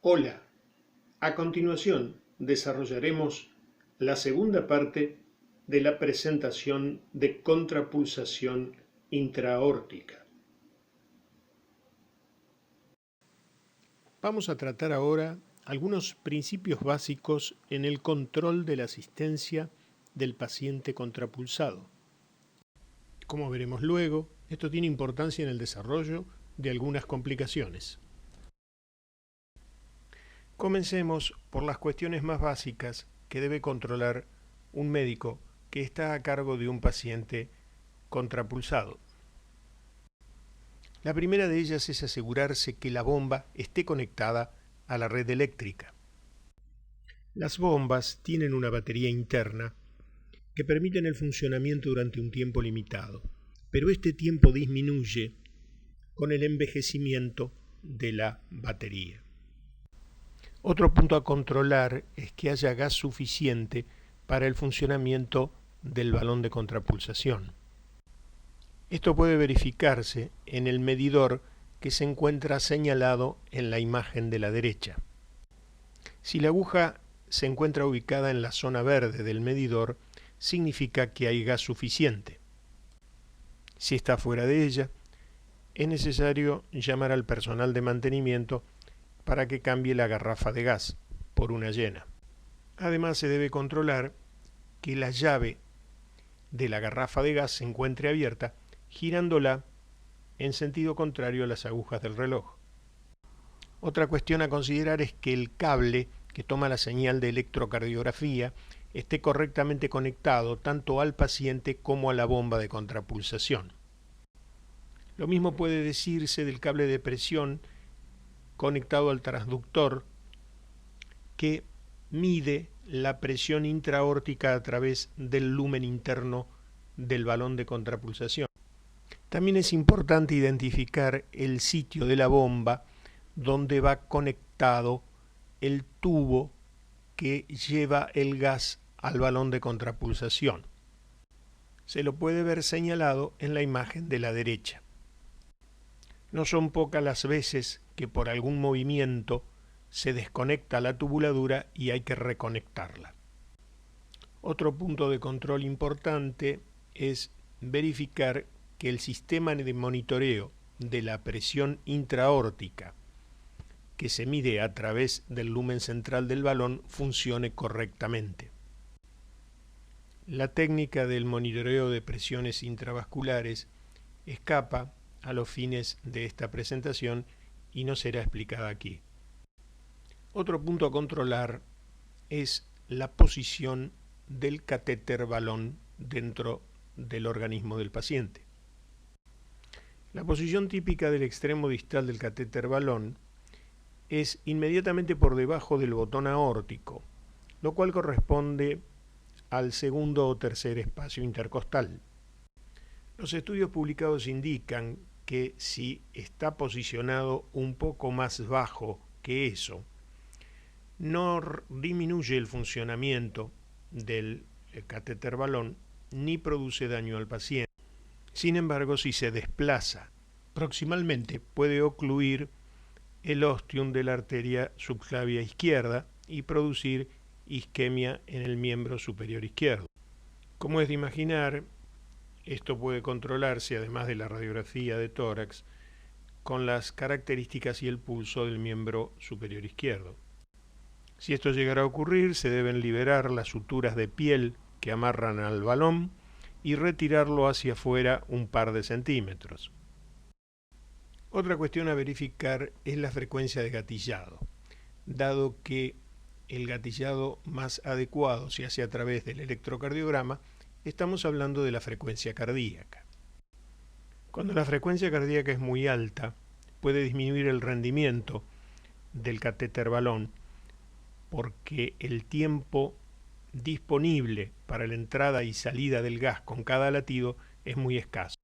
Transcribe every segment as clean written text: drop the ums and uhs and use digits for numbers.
Hola, a continuación desarrollaremos la segunda parte de la presentación de contrapulsación intraaórtica. Vamos a tratar ahora algunos principios básicos en el control de la asistencia del paciente contrapulsado. Como veremos luego, esto tiene importancia en el desarrollo de algunas complicaciones. Comencemos por las cuestiones más básicas que debe controlar un médico que está a cargo de un paciente contrapulsado. La primera de ellas es asegurarse que la bomba esté conectada a la red eléctrica. Las bombas tienen una batería interna que permiten el funcionamiento durante un tiempo limitado, pero este tiempo disminuye con el envejecimiento de la batería. Otro punto a controlar es que haya gas suficiente para el funcionamiento del balón de contrapulsación. Esto puede verificarse en el medidor que se encuentra señalado en la imagen de la derecha. Si la aguja se encuentra ubicada en la zona verde del medidor, significa que hay gas suficiente. Si está fuera de ella, es necesario llamar al personal de mantenimiento para que cambie la garrafa de gas por una llena. Además, se debe controlar que la llave de la garrafa de gas se encuentre abierta, girándola en sentido contrario a las agujas del reloj. Otra cuestión a considerar es que el cable que toma la señal de electrocardiografía esté correctamente conectado tanto al paciente como a la bomba de contrapulsación. Lo mismo puede decirse del cable de presión conectado al transductor que mide la presión intraaórtica a través del lumen interno del balón de contrapulsación. También es importante identificar el sitio de la bomba donde va conectado el tubo que lleva el gas al balón de contrapulsación. Se lo puede ver señalado en la imagen de la derecha. No son pocas las veces que por algún movimiento se desconecta la tubuladura y hay que reconectarla. Otro punto de control importante es verificar que el sistema de monitoreo de la presión intraaórtica que se mide a través del lumen central del balón funcione correctamente. La técnica del monitoreo de presiones intravasculares escapa a los fines de esta presentación y no será explicada aquí. Otro punto a controlar es la posición del catéter balón dentro del organismo del paciente. La posición típica del extremo distal del catéter balón es inmediatamente por debajo del botón aórtico, lo cual corresponde al segundo o tercer espacio intercostal. Los estudios publicados indican que si está posicionado un poco más bajo que eso, no disminuye el funcionamiento del catéter balón ni produce daño al paciente. Sin embargo, si se desplaza proximalmente, puede ocluir el ostium de la arteria subclavia izquierda y producir isquemia en el miembro superior izquierdo. Como es de imaginar, esto puede controlarse, además de la radiografía de tórax, con las características y el pulso del miembro superior izquierdo. Si esto llegara a ocurrir, se deben liberar las suturas de piel que amarran al balón y retirarlo hacia afuera un par de centímetros. Otra cuestión a verificar es la frecuencia de gatillado, dado que el gatillado más adecuado se hace a través del electrocardiograma. Estamos hablando de la frecuencia cardíaca. Cuando la frecuencia cardíaca es muy alta, puede disminuir el rendimiento del catéter balón porque el tiempo disponible para la entrada y salida del gas con cada latido es muy escaso.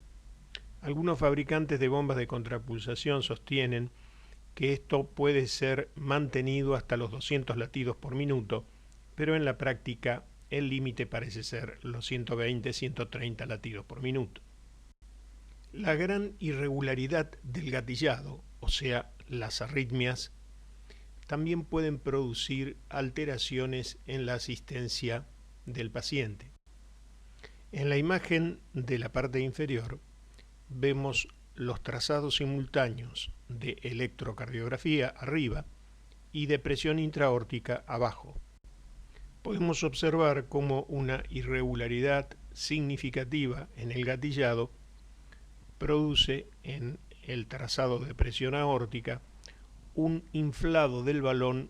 Algunos fabricantes de bombas de contrapulsación sostienen que esto puede ser mantenido hasta los 200 latidos por minuto, pero en la práctica el límite parece ser los 120-130 latidos por minuto. La gran irregularidad del gatillado, o sea, las arritmias, también pueden producir alteraciones en la asistencia del paciente. En la imagen de la parte inferior vemos los trazados simultáneos de electrocardiografía arriba y de presión intraaórtica abajo. Podemos observar cómo una irregularidad significativa en el gatillado produce en el trazado de presión aórtica un inflado del balón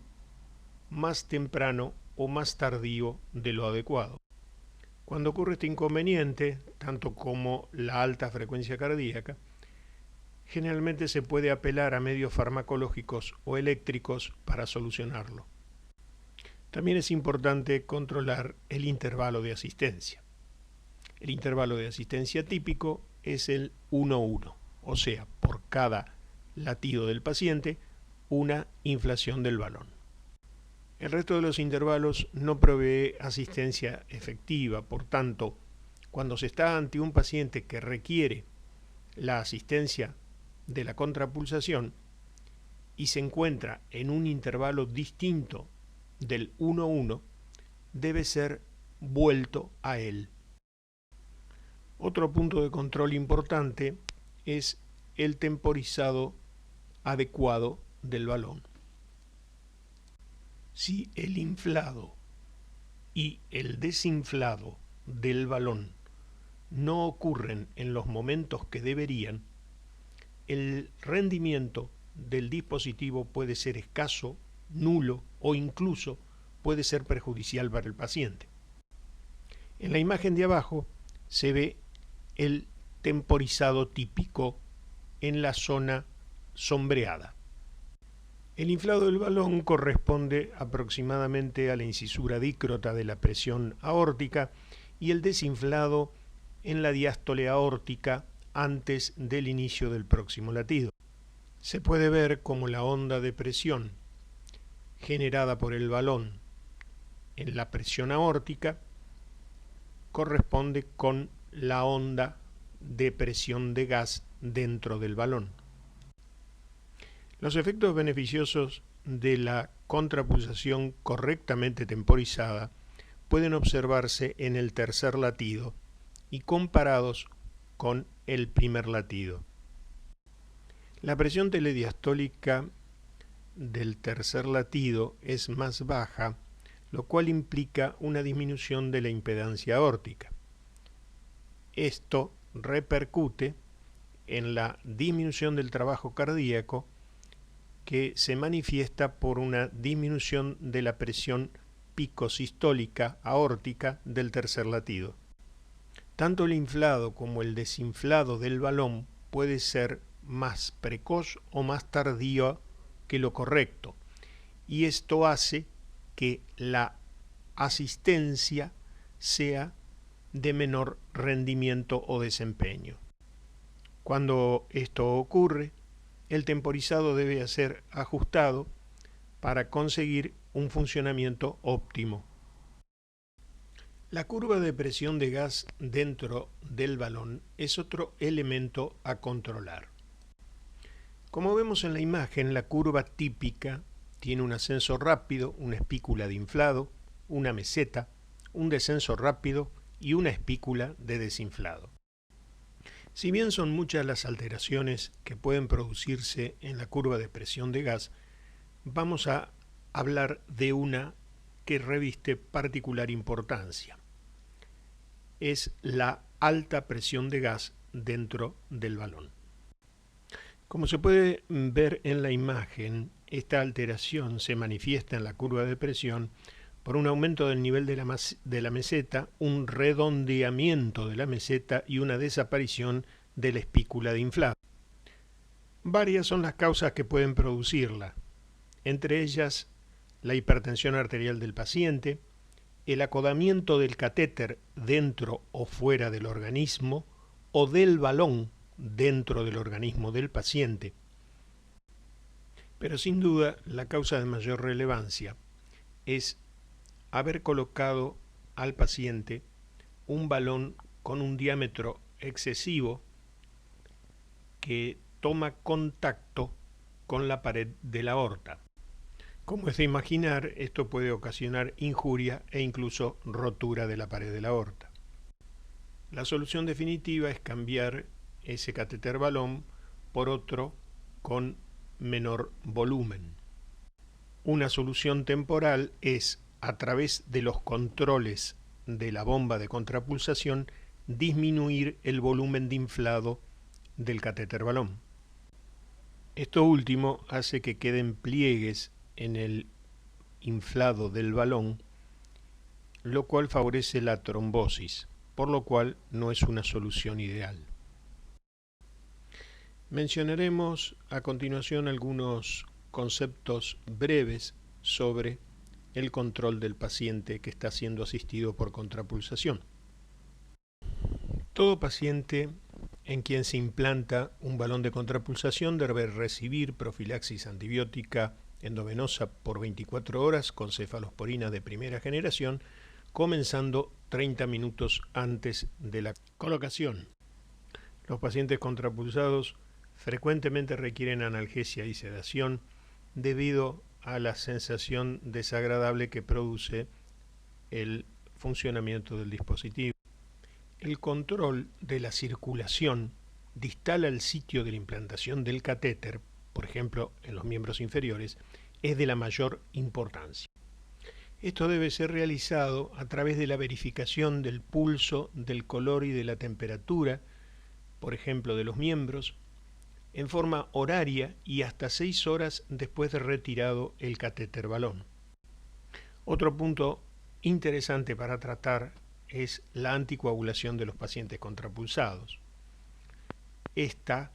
más temprano o más tardío de lo adecuado. Cuando ocurre este inconveniente, tanto como la alta frecuencia cardíaca, generalmente se puede apelar a medios farmacológicos o eléctricos para solucionarlo. También es importante controlar el intervalo de asistencia. El intervalo de asistencia típico es el 1-1, o sea, por cada latido del paciente, una inflación del balón. El resto de los intervalos no provee asistencia efectiva, por tanto, cuando se está ante un paciente que requiere la asistencia de la contrapulsación y se encuentra en un intervalo distinto del 1-1, debe ser vuelto a él. Otro punto de control importante es el temporizado adecuado del balón. Si el inflado y el desinflado del balón no ocurren en los momentos que deberían, el rendimiento del dispositivo puede ser escaso, nulo o incluso puede ser perjudicial para el paciente. En la imagen de abajo se ve el temporizado típico en la zona sombreada. El inflado del balón corresponde aproximadamente a la incisura dícrota de la presión aórtica y el desinflado en la diástole aórtica antes del inicio del próximo latido. Se puede ver como la onda de presión generada por el balón en la presión aórtica corresponde con la onda de presión de gas dentro del balón. Los efectos beneficiosos de la contrapulsación correctamente temporizada pueden observarse en el tercer latido y comparados con el primer latido. La presión telediastólica del tercer latido es más baja, lo cual implica una disminución de la impedancia aórtica. Esto repercute en la disminución del trabajo cardíaco, que se manifiesta por una disminución de la presión picosistólica aórtica del tercer latido. Tanto el inflado como el desinflado del balón puede ser más precoz o más tardío que lo correcto, y esto hace que la asistencia sea de menor rendimiento o desempeño. Cuando esto ocurre, el temporizado debe ser ajustado para conseguir un funcionamiento óptimo. La curva de presión de gas dentro del balón es otro elemento a controlar. Como vemos en la imagen, la curva típica tiene un ascenso rápido, una espícula de inflado, una meseta, un descenso rápido y una espícula de desinflado. Si bien son muchas las alteraciones que pueden producirse en la curva de presión de gas, vamos a hablar de una que reviste particular importancia. Es la alta presión de gas dentro del balón. Como se puede ver en la imagen, esta alteración se manifiesta en la curva de presión por un aumento del nivel de la meseta, un redondeamiento de la meseta y una desaparición de la espícula de inflado. Varias son las causas que pueden producirla, entre ellas la hipertensión arterial del paciente, el acodamiento del catéter dentro o fuera del organismo o del balón dentro del organismo del paciente. Pero sin duda la causa de mayor relevancia es haber colocado al paciente un balón con un diámetro excesivo que toma contacto con la pared de la aorta. Como es de imaginar, esto puede ocasionar injuria e incluso rotura de la pared de la aorta. La solución definitiva es cambiar ese catéter balón por otro con menor volumen. Una solución temporal es, a través de los controles de la bomba de contrapulsación, disminuir el volumen de inflado del catéter balón. Esto último hace que queden pliegues en el inflado del balón, lo cual favorece la trombosis, por lo cual no es una solución ideal. Mencionaremos a continuación algunos conceptos breves sobre el control del paciente que está siendo asistido por contrapulsación. Todo paciente en quien se implanta un balón de contrapulsación debe recibir profilaxis antibiótica endovenosa por 24 horas con cefalosporina de primera generación, comenzando 30 minutos antes de la colocación. Los pacientes contrapulsados frecuentemente requieren analgesia y sedación debido a la sensación desagradable que produce el funcionamiento del dispositivo. El control de la circulación distal al sitio de la implantación del catéter, por ejemplo en los miembros inferiores, es de la mayor importancia. Esto debe ser realizado a través de la verificación del pulso, del color y de la temperatura, por ejemplo de los miembros, en forma horaria y hasta 6 horas después de retirado el catéter balón. Otro punto interesante para tratar es la anticoagulación de los pacientes contrapulsados. Esta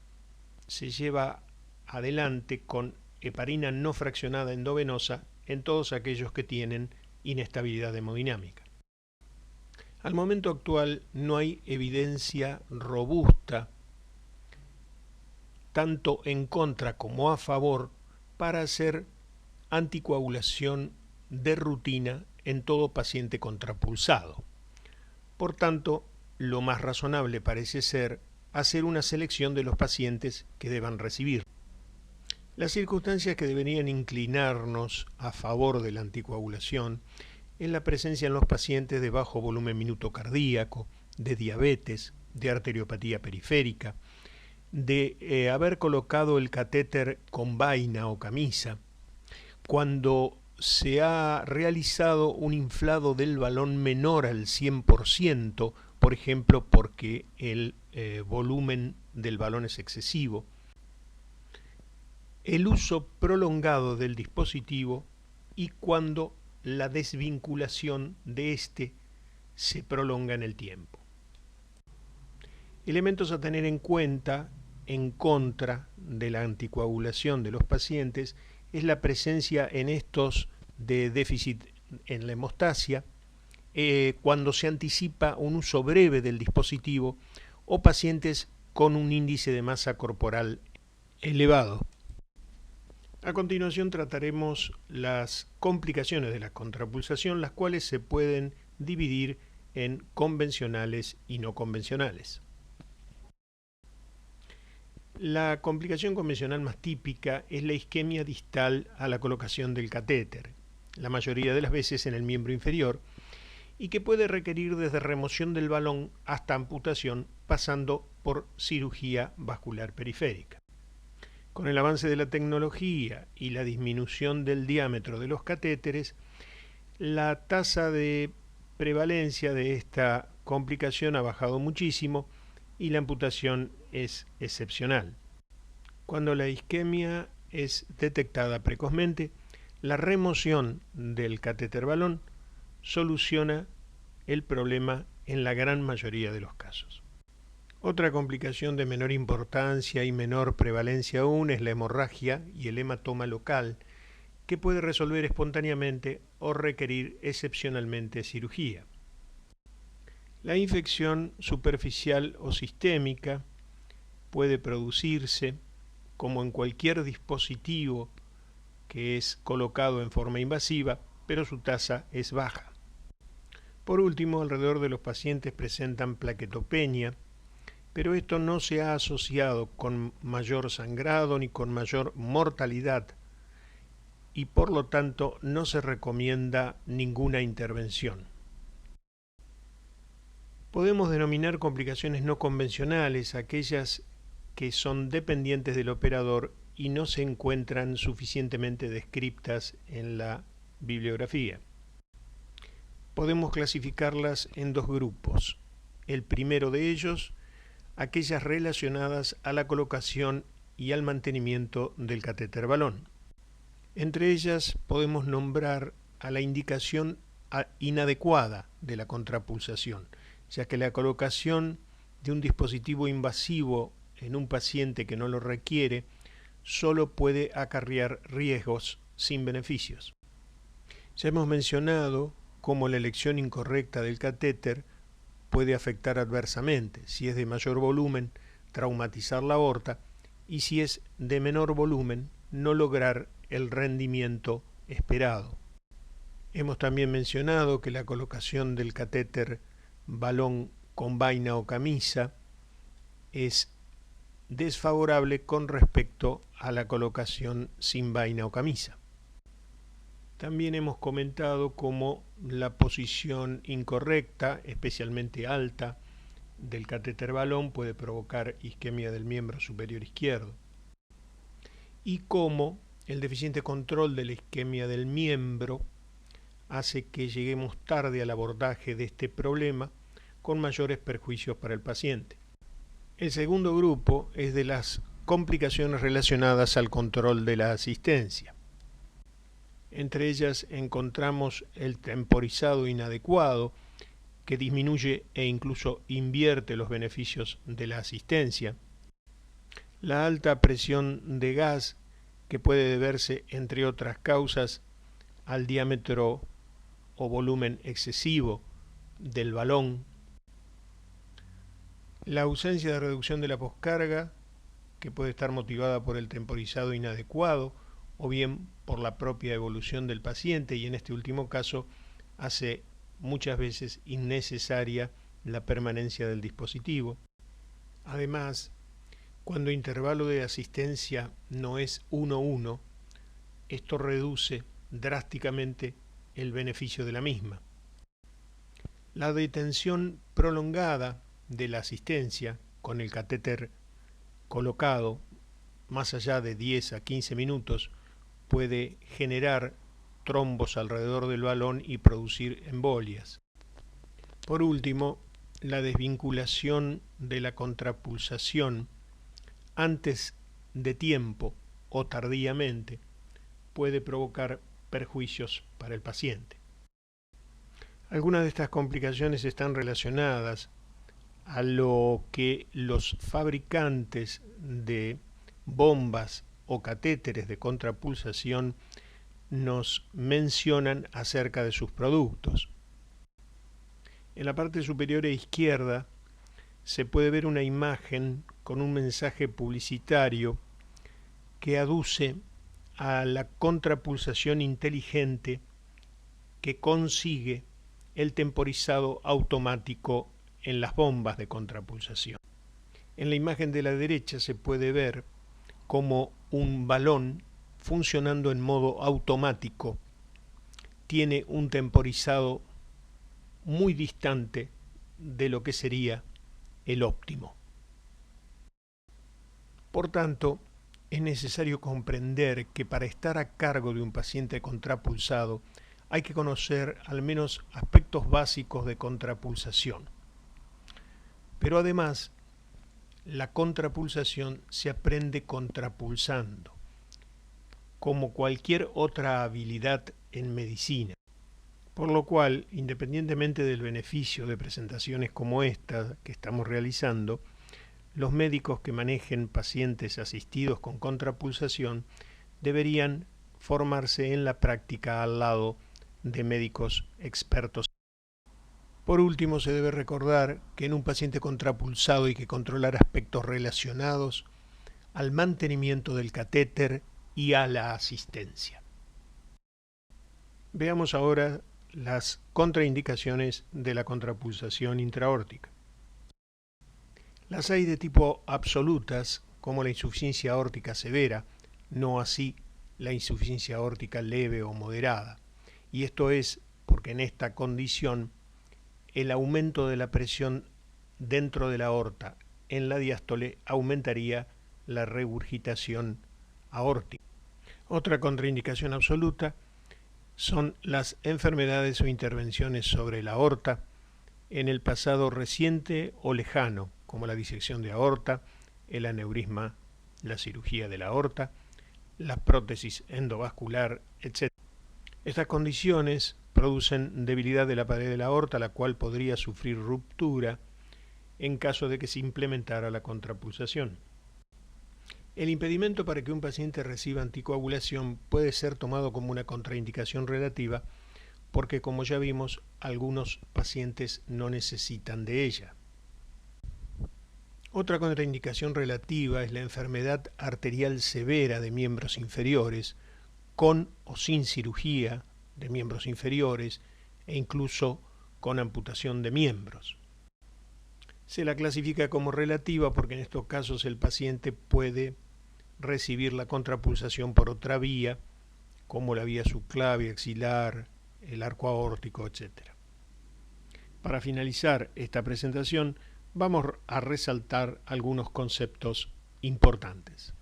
se lleva adelante con heparina no fraccionada endovenosa en todos aquellos que tienen inestabilidad hemodinámica. Al momento actual no hay evidencia robusta, tanto en contra como a favor, para hacer anticoagulación de rutina en todo paciente contrapulsado. Por tanto, lo más razonable parece ser hacer una selección de los pacientes que deban recibir. Las circunstancias que deberían inclinarnos a favor de la anticoagulación es la presencia en los pacientes de bajo volumen minuto cardíaco, de diabetes, de arteriopatía periférica, de haber colocado el catéter con vaina o camisa, cuando se ha realizado un inflado del balón menor al 100%, por ejemplo, porque el volumen del balón es excesivo, el uso prolongado del dispositivo y cuando la desvinculación de éste se prolonga en el tiempo. Elementos a tener en cuenta en contra de la anticoagulación de los pacientes es la presencia en estos de déficit en la hemostasia, cuando se anticipa un uso breve del dispositivo o pacientes con un índice de masa corporal elevado. A continuación trataremos las complicaciones de la contrapulsación, las cuales se pueden dividir en convencionales y no convencionales. La complicación convencional más típica es la isquemia distal a la colocación del catéter, la mayoría de las veces en el miembro inferior, y que puede requerir desde remoción del balón hasta amputación, pasando por cirugía vascular periférica. Con el avance de la tecnología y la disminución del diámetro de los catéteres, la tasa de prevalencia de esta complicación ha bajado muchísimo y la amputación es excepcional. Cuando la isquemia es detectada precozmente, la remoción del catéter balón soluciona el problema en la gran mayoría de los casos. Otra complicación de menor importancia y menor prevalencia aún es la hemorragia y el hematoma local, que puede resolver espontáneamente o requerir excepcionalmente cirugía. La infección superficial o sistémica puede producirse como en cualquier dispositivo que es colocado en forma invasiva, pero su tasa es baja. Por último, alrededor de los pacientes presentan plaquetopenia, pero esto no se ha asociado con mayor sangrado ni con mayor mortalidad, y por lo tanto no se recomienda ninguna intervención. Podemos denominar complicaciones no convencionales aquellas que son dependientes del operador y no se encuentran suficientemente descriptas en la bibliografía. Podemos clasificarlas en dos grupos. El primero de ellos, aquellas relacionadas a la colocación y al mantenimiento del catéter balón. Entre ellas podemos nombrar a la indicación inadecuada de la contrapulsación, ya que la colocación de un dispositivo invasivo en un paciente que no lo requiere solo puede acarrear riesgos sin beneficios. Ya hemos mencionado cómo la elección incorrecta del catéter puede afectar adversamente, si es de mayor volumen, traumatizar la aorta, y si es de menor volumen, no lograr el rendimiento esperado. Hemos también mencionado que la colocación del catéter balón con vaina o camisa es desfavorable con respecto a la colocación sin vaina o camisa. También hemos comentado cómo la posición incorrecta, especialmente alta, del catéter balón puede provocar isquemia del miembro superior izquierdo, y cómo el deficiente control de la isquemia del miembro hace que lleguemos tarde al abordaje de este problema con mayores perjuicios para el paciente. El segundo grupo es de las complicaciones relacionadas al control de la asistencia. Entre ellas encontramos el temporizado inadecuado, que disminuye e incluso invierte los beneficios de la asistencia, la alta presión de gas, que puede deberse, entre otras causas, al diámetro o volumen excesivo del balón, la ausencia de reducción de la poscarga, que puede estar motivada por el temporizado inadecuado o bien por la propia evolución del paciente, y en este último caso hace muchas veces innecesaria la permanencia del dispositivo. Además, cuando el intervalo de asistencia no es 1:1, esto reduce drásticamente el beneficio de la misma. La detención prolongada de la asistencia con el catéter colocado más allá de 10 a 15 minutos puede generar trombos alrededor del balón y producir embolias. Por último, la desvinculación de la contrapulsación antes de tiempo o tardíamente puede provocar perjuicios para el paciente. Algunas de estas complicaciones están relacionadas a lo que los fabricantes de bombas o catéteres de contrapulsación nos mencionan acerca de sus productos. En la parte superior e izquierda se puede ver una imagen con un mensaje publicitario que aduce a la contrapulsación inteligente que consigue el temporizado automático en las bombas de contrapulsación. En la imagen de la derecha se puede ver cómo un balón funcionando en modo automático tiene un temporizado muy distante de lo que sería el óptimo. Por tanto, es necesario comprender que para estar a cargo de un paciente contrapulsado hay que conocer al menos aspectos básicos de contrapulsación. Pero además, la contrapulsación se aprende contrapulsando, como cualquier otra habilidad en medicina. Por lo cual, independientemente del beneficio de presentaciones como esta que estamos realizando, los médicos que manejen pacientes asistidos con contrapulsación deberían formarse en la práctica al lado de médicos expertos. Por último, se debe recordar que en un paciente contrapulsado hay que controlar aspectos relacionados al mantenimiento del catéter y a la asistencia. Veamos ahora las contraindicaciones de la contrapulsación intraaórtica. Las hay de tipo absolutas, como la insuficiencia aórtica severa, no así la insuficiencia aórtica leve o moderada. Y esto es porque en esta condición el aumento de la presión dentro de la aorta en la diástole aumentaría la regurgitación aórtica. Otra contraindicación absoluta son las enfermedades o intervenciones sobre la aorta en el pasado reciente o lejano, como la disección de aorta, el aneurisma, la cirugía de la aorta, la prótesis endovascular, etc. Estas condiciones producen debilidad de la pared de la aorta, la cual podría sufrir ruptura en caso de que se implementara la contrapulsación. El impedimento para que un paciente reciba anticoagulación puede ser tomado como una contraindicación relativa porque, como ya vimos, algunos pacientes no necesitan de ella. Otra contraindicación relativa es la enfermedad arterial severa de miembros inferiores, con o sin cirugía de miembros inferiores e incluso con amputación de miembros. Se la clasifica como relativa porque en estos casos el paciente puede recibir la contrapulsación por otra vía, como la vía subclavia, axilar, el arco aórtico, etc. Para finalizar esta presentación, vamos a resaltar algunos conceptos importantes.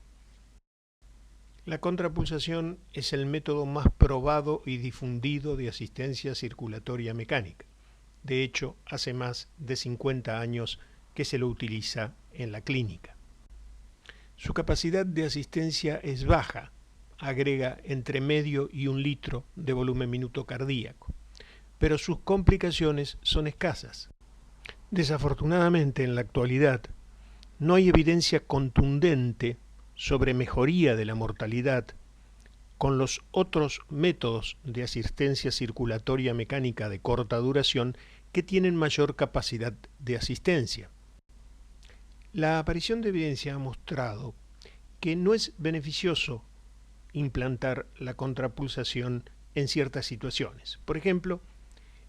La contrapulsación es el método más probado y difundido de asistencia circulatoria mecánica. De hecho, hace más de 50 años que se lo utiliza en la clínica. Su capacidad de asistencia es baja, agrega entre medio y 1 litro de volumen minuto cardíaco, pero sus complicaciones son escasas. Desafortunadamente, en la actualidad, no hay evidencia contundente sobre mejoría de la mortalidad con los otros métodos de asistencia circulatoria mecánica de corta duración que tienen mayor capacidad de asistencia. La aparición de evidencia ha mostrado que no es beneficioso implantar la contrapulsación en ciertas situaciones. Por ejemplo,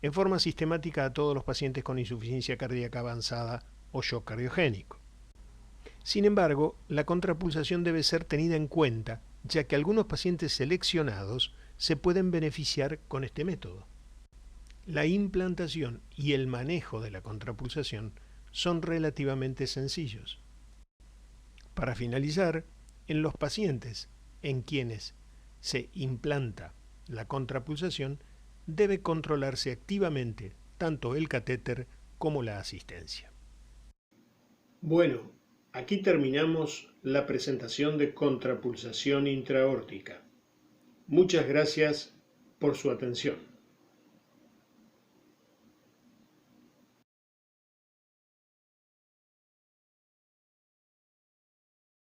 en forma sistemática a todos los pacientes con insuficiencia cardíaca avanzada o shock cardiogénico. Sin embargo, la contrapulsación debe ser tenida en cuenta, ya que algunos pacientes seleccionados se pueden beneficiar con este método. La implantación y el manejo de la contrapulsación son relativamente sencillos. Para finalizar, en los pacientes en quienes se implanta la contrapulsación, debe controlarse activamente tanto el catéter como la asistencia. Bueno, aquí terminamos la presentación de contrapulsación intraaórtica. Muchas gracias por su atención.